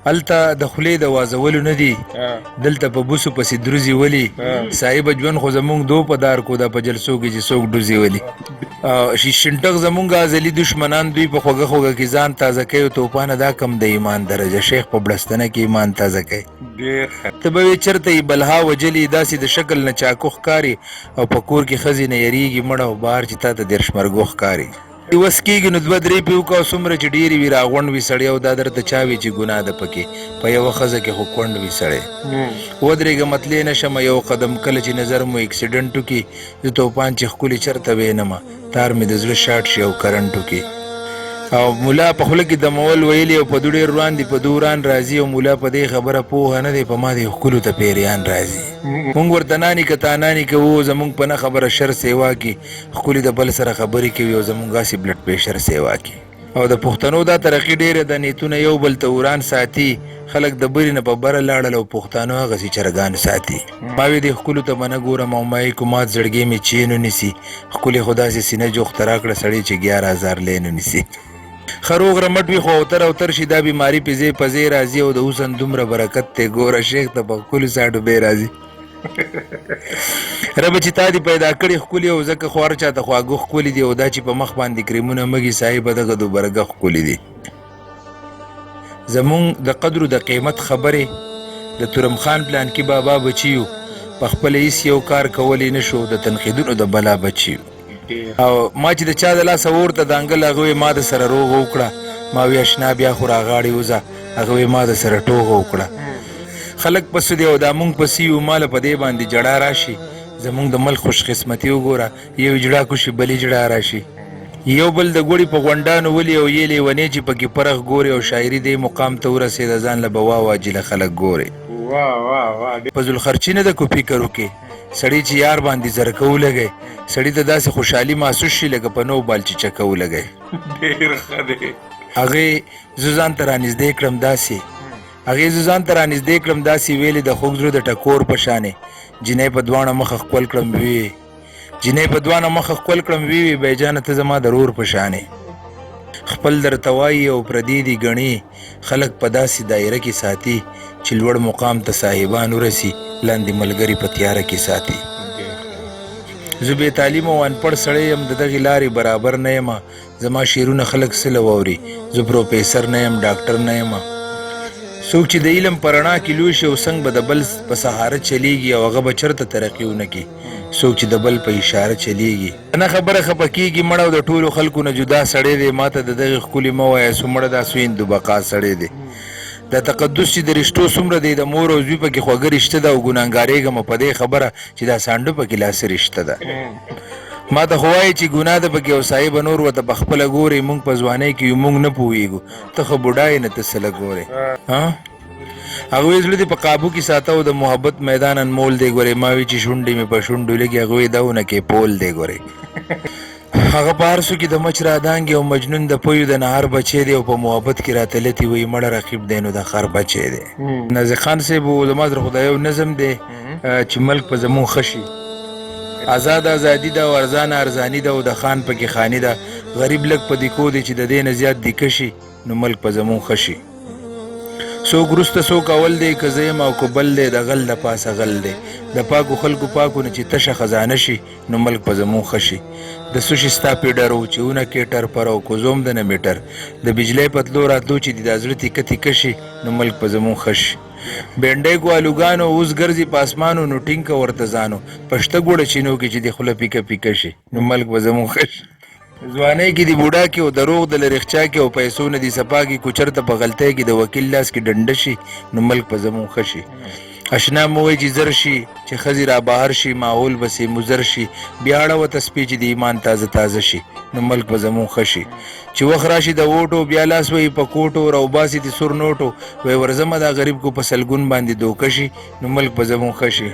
هلته د خولې د وازولو نه دي دلته په بوسو پسې دروزي ولي صاحب ژوند خو زمونږ دو په دار کو دا په جلسو کې چې څوک ډوزي ولي شینټک زمونږ ازلي دشمنان دوی په خوږه خوږه کې ځان تازه کوي او توپانه دا کم د ایمان درجه شیخ په بړستنه کې ایمان تازه کوي ته به وایې چېرته یې بلها وجلي داسې د شکل نه چاقو ښکاري او په کور کې ښځې نه یریږي مړه او بهر چې تا ته دېرش مرګو ښکاري وس کېږي نو دوه درې پې وکړه او څومره چې ډېرې وي راغونډ وي سړی او دا درته چا وي چې ګناه ده پکې په یوه ښځه کې خو کونډ وي سړی ودرېږه متلې نه شمه یو قدم کله چې نظر مو اکسیډنټ وکړي زه توپان چې ښکلې چېرته وینمه تار مې د زړه شاټ شي او کرنټ وکړي او مولا په خوله کې دمول ویلي او په دوډې روان دي په دوران راځي او مولا په دې خبره پوهه نه دی په ما دې ښکلو ته پیریان راځي مونږ ورته ناني که تاناني کوو زمونږ په نه خبره شر سیوا کړي ښکلي د بل سره خبرې کوي او زمونږ هسې بلډ پریشر سیوا کړي او د پښتنو دا ترقي ډېره ده نیتونه یو بل ته وران ساتي خلک د برې نه په بره لاړل او پښتانه هغسې چرګان ساتي ما وې دې ښکلو ته به نه ګورم او ما یې کومات زړګې مې چین ونیسي ښکلې خو داسې سینه جوخته راکړه سړی چې 11,000 لین ونیسي خروغ رمټ وي خو اوتر شي دا بیماري په ځای په ځای راځي او د حسن دومره برکت دی ګوره شیخ ته په ښکلو ساټو بې راځي ربه چې تا دې پیدا کړي ښکلي او ځکه خو هر چاته خواږه ښکلي دي او دا چې په مخ باندې کرېمونه مږي صاحبه دغه دوبرګه ښکلي دي زمونږ د قدر د قیمت خبرې د تورم خان پلانکي بابا بچیو په خپله هېڅ یو کار کولی نه شو د تنقیدونو د بلا بچیو او ما چې د چا د لاسه ورته د انګل هغه ما د سره روغ وکړه ما وی اشنا بیا خو راغاړې وځه هغه ما د سره ټوغه وکړه خلک پسې دی او دا مونږ پسې یو ماله په دې باندې جړا راشي زمونږ د ملک خوش قسمتي وګوره یو جړا کوشي بلې جړا راشي یو بل د ګوړي په غونډانو ولي او یې لیونې چې پکې پرخ ګوري او شاعري دې مقام ته ورسېده ځان له به واجله خلک ګوري په ذوالخرچي نه د کو فکر وکړي سړی چې یار باندې زرکه ولګی سړی ته داسې خوشحالي محسوس شي لکه په نو بال چې چکه ولګی ډېر ښه دی هغې زه ځان ته رانږدې کړم داسې ویلې د خوږ زړه د ټکور په شانې جینۍ په دواړه مخه ښکل کړم ویې بیجانه ته زما د رور په شانې خپل درته وایي او پردي دي ګڼي خلک په داسې دایره کې ساتي چې لوړ مقام ته صاحبان ورسي لاندې ملګري په تیاره کې ساتي زه بې تعلیمه او انپړ سړی یم د دغې لارې برابر نه یم زما شعرونه خلک سله واوري زه پروفیسر نه یم ډاکټر نه یم څوک چې د علم په رڼا کې لوی شي او څنګ به د بل په سهاره چلیږي او هغه به چېرته ترقي ونه کړي څوک چې د بل په اشاره چلیږي نه خبره خفه کېږي مړه او د ټولو خلکو نه جدا سړی دی ما ته د دغې ښکلي مه وایه سو مړه دا سو هندوبقا سړی دی دا تقدس چې د رشتو څومره دی د مور او زوی پکې خوږه رشته ده او ګناهګارېږم په دې خبره چې دا سانډو پکې لاسه رشته ده ما ته خو وایي چې ګناه ده پکې او صاحبه نور ورته په خپله ګورې مونږ په ځوانۍ کې یو مونږ نه پوهېږو ته خو بوډا یې نه ته څه له ګورې هغوی زړه دې په قابو کې ساته او د محبت میدان انمول دی ګورې ما وی چې شونډې مې په شونډو لګي هغوی دا ونه کې پول دی ګورې هغه په هر څو کې د مچ رادانګې او مجنون د پویو د نهر بچی دی او په محبت کې راته لتې وایي مړه رقیب دی نو د خر بچی دی نازق خان صاحب زما زړه خدای یو نظم دی چې ملک په زمون ښه شي آزاد ازادي ده او ارزانه ارزاني ده او د خان پکې خاني ده غریب لږ په دیکو دی چې د دې نه زیات دیکه شي نو ملک په زمون ښه شي څوک وروسته څوک اول دی که زه یم او که بل دی د غل د پاسه غل دی د پاکو خلکو پاکو نه چې تشه خزانه شي نو ملک په زمون ښه شي د څه شي ستا پیډر و چې ونه کېټر پر او کوزوم د نه میټر د بجلی پتلو راتلو چې د دا زړه تیکه تیکه شي نو ملک په زمون ښه شي بینډۍ کو الوګانو اوس ګرځي په اسمانو نو ټینګه ورته ځانو پشته ګوړه چینو کې چې د خوله پیکه پیکه شي نو ملک په زمون ښه شي ځوانۍ کې د بوډا کې او د روغ د لرغچا کې او پیسو نه دي سپا کې کو چرته په غلطۍ کې د وکیل لاس کې ډنډه شي نو ملک په زمون ښه شي اشنا مو وایي چې زر شي چې ښځې را بهر شي ماحول بسې مضر شي بیا اړوته سپي چې د ایمان تازه تازه شي نو ملک په زمون ښه شي چې وخت راشي د ووټو بیا لاس وایي په کوټو راوباسي د سور نوټو وایي ورځمه دا غریب کو په سلګون باندې دوکه شي نو ملک په زمون ښه شي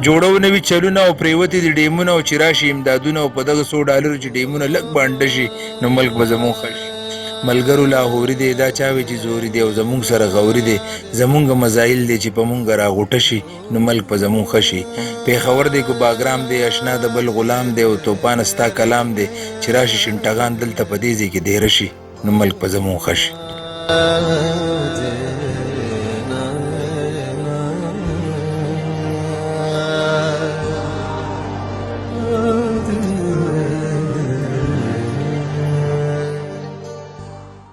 جوړو نوي چلونه او پریوتې د ډیمونه او چې راشي امدادونه او په دغه $100 چې ډیمونه لږ بانډه شي نو ملک به زمون ښه شي ملګرو لاهوري دی دا چا وی چې زوري دی او زمونږ سره غوري دی زمونږ مزایل دی چې په مونږ راغوټه شي نو ملک په زمون ښه شي پېښور دی کو باګرام دی اشنا د بل غلام دی او توپان ستا کلام دی چې راشي شنټګان دلته په دې ځای کې دیره شي نو ملک په زمون ښه شي